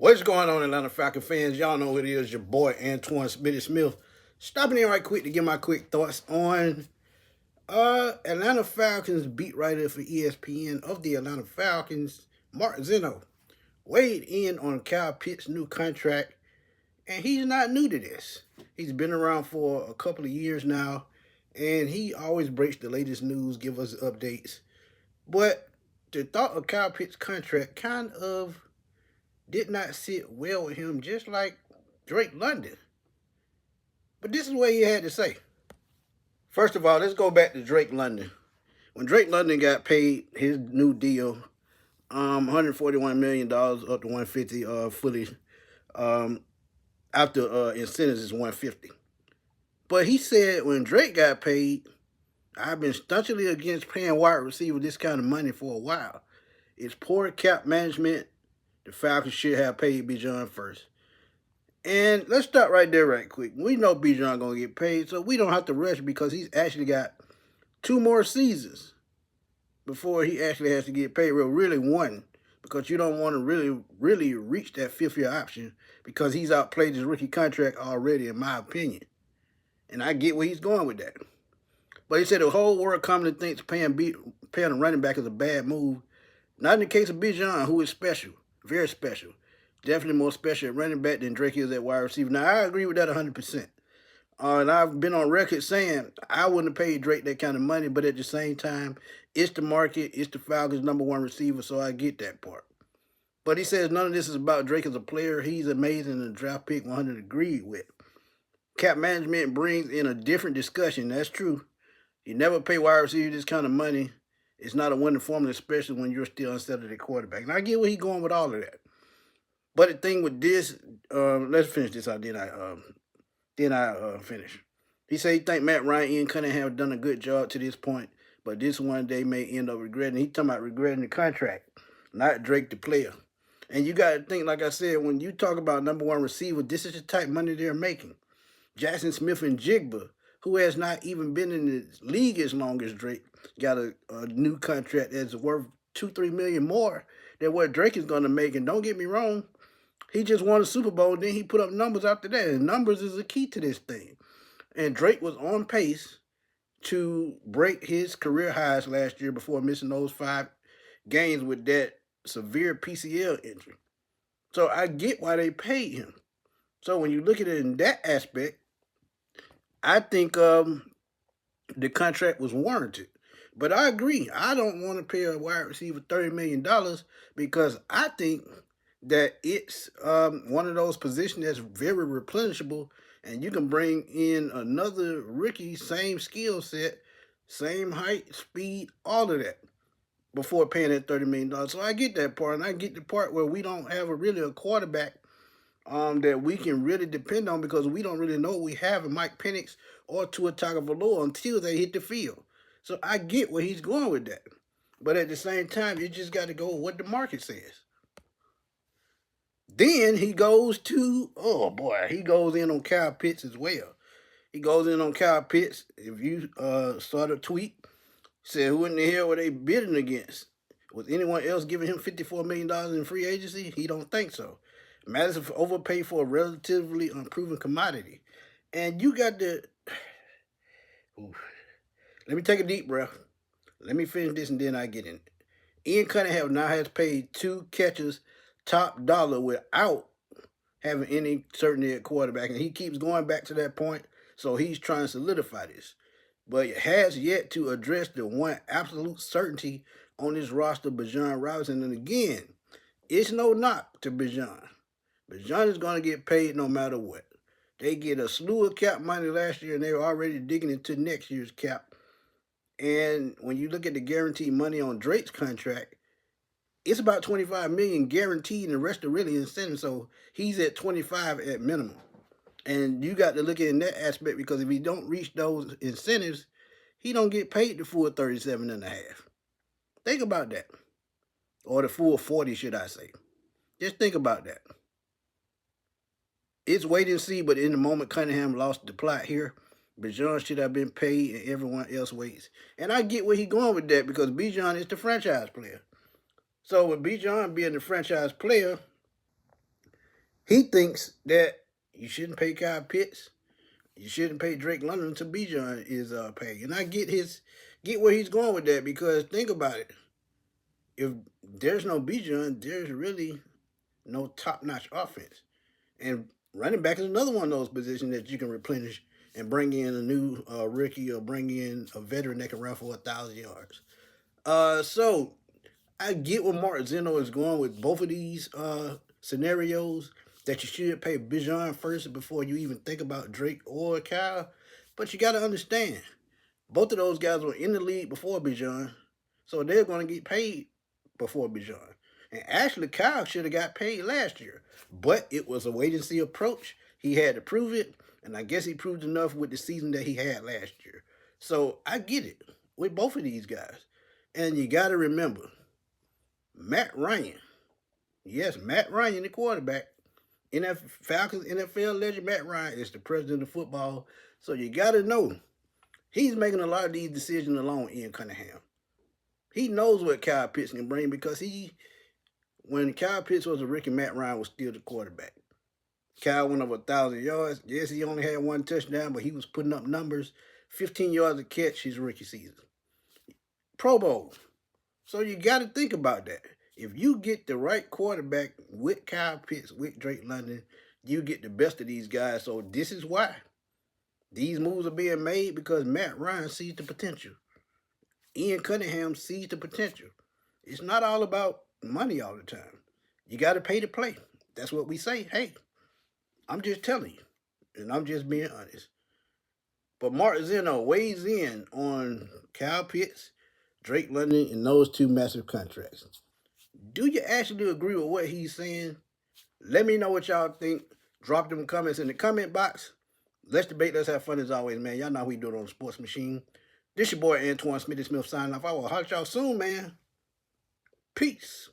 What's going on, Atlanta Falcons fans? Y'all know who it is, your boy Antoine Smitty Smith. Stopping in right quick to give my quick thoughts on Atlanta Falcons beat writer for ESPN of the Atlanta Falcons, Mark Zinno, weighed in on Kyle Pitts' new contract, and he's not new to this. He's been around for a couple of years now, and he always breaks the latest news, give us updates. But the thought of Kyle Pitts' contract kind of did not sit well with him, just like Drake London. But this is what he had to say. First of all, let's go back to Drake London. When Drake London got paid his new deal, $141 million up to 150 fully. After incentives is 150. But he said when Drake got paid, I've been staunchly against paying wide receiver this kind of money for a while. It's poor cap management. The Falcons should have paid Bijan first. And let's start right there right quick. We know Bijan going to get paid, so we don't have to rush because he's actually got 2 more seasons before he actually has to get paid. Well, really 1, because you don't want to really reach that 5th-year option because he's outplayed his rookie contract already, in my opinion. And I get where he's going with that. But he said the whole world commonly thinks paying a running back is a bad move. Not in the case of Bijan, who is special, very special. Definitely more special at running back than Drake is at wide receiver. Now, I agree with that 100%. And I've been on record saying I wouldn't have paid Drake that kind of money, but at the same time, it's the market, it's the Falcons' #1 receiver, so I get that part. But he says none of this is about Drake as a player. He's amazing and a draft pick 100 agreed with. Cap management brings in a different discussion. That's true. You never pay wide receiver this kind of money. It's not a winning formula, especially when you're still unsettled at quarterback. And I get where he's going with all of that. But the thing with this, let's finish this out. Then I finish. He said he think Matt Ryan, Ian Cunningham have done a good job to this point, but this one they may end up regretting. He talking about regretting the contract, not Drake the player. And you got to think, like I said, when you talk about #1 receiver, this is the type of money they're making. Jackson Smith and Jigba, who has not even been in the league as long as Drake, got a new contract that's worth $2-3 million more than what Drake is going to make. And don't get me wrong, he just won a Super Bowl, then he put up numbers after that. And numbers is the key to this thing. And Drake was on pace to break his career highs last year before missing those 5 games with that severe PCL injury. So I get why they paid him. So when you look at it in that aspect, I think the contract was warranted. But I agree. I don't want to pay a wide receiver $30 million because I think that it's one of those positions that's very replenishable, and you can bring in another rookie, same skill set, same height, speed, all of that, before paying that $30 million. So I get that part, and I get the part where we don't have really a quarterback that we can really depend on because we don't really know what we have in Mike Penix or Tua Tagovailoa until they hit the field. So I get where he's going with that. But at the same time, you just got to go with what the market says. Then he goes to, oh boy, he goes in on Kyle Pitts as well. He goes in on Kyle Pitts. If you saw the tweet, said who in the hell were they bidding against? Was anyone else giving him $54 million in free agency? He don't think so. Madison overpaid for a relatively unproven commodity. And you got to, let me take a deep breath. Let me finish this and then I get in it. Ian Cunningham now has paid 2 catchers top dollar without having any certainty at quarterback. And he keeps going back to that point, so he's trying to solidify this. But it has yet to address the one absolute certainty on this roster, Bijan Robinson. And again, it's no knock to Bijan. Bijan is going to get paid no matter what. They get a slew of cap money last year, and they're already digging into next year's cap. And when you look at the guaranteed money on Drake's contract, it's about $25 million guaranteed, and the rest are really incentives. So he's at 25 at minimum. And you got to look at it in that aspect because if he don't reach those incentives, he don't get paid the full 37 and a half. Think about that. Or the full 40, should I say. Just think about that. It's wait and see, but in the moment, Cunningham lost the plot here. Bijan should have been paid, and everyone else waits. And I get where he's going with that because Bijan is the franchise player. So with Bijan being the franchise player, He thinks that you shouldn't pay Kyle Pitts. You shouldn't pay Drake London until Bijan is paid. And I get where he's going with that, because think about it. If there's no Bijan, there's really no top-notch offense. And running back is another one of those positions that you can replenish and bring in a new rookie, or bring in a veteran that can run for 1,000 yards. So I get where Mark Zinno is going with both of these scenarios, that you should pay Bijan first before you even think about Drake or Kyle. But you got to understand, both of those guys were in the league before Bijan, so they're going to get paid before Bijan. And actually, Kyle should have got paid last year, but it was a wait-and-see approach. He had to prove it, and I guess he proved enough with the season that he had last year. So I get it with both of these guys. And you got to remember, Matt Ryan. Yes, Matt Ryan, the quarterback. Falcons NFL legend Matt Ryan is the president of football. So you got to know, he's making a lot of these decisions alone, Ian Cunningham. He knows what Kyle Pitts can bring, because when Kyle Pitts was a rookie, Matt Ryan was still the quarterback. Kyle went over 1,000 yards. Yes, he only had one touchdown, but he was putting up numbers. 15 yards a catch his rookie season. Pro Bowl. So you got to think about that. If you get the right quarterback with Kyle Pitts, with Drake London, you get the best of these guys. So this is why these moves are being made, because Matt Ryan sees the potential. Ian Cunningham sees the potential. It's not all about money all the time. You got to pay to play. That's what we say. Hey, I'm just telling you, and I'm just being honest. But Mark Zinno weighs in on Kyle Pitts, Drake London, and those two massive contracts. Do you actually agree with what he's saying? Let me know what y'all think. Drop them comments in the comment box. Let's debate. Let's have fun as always, man. Y'all know how we do it on the Sports Machine. This your boy Antoine Smith signing off. I will holler at y'all soon, man. Peace.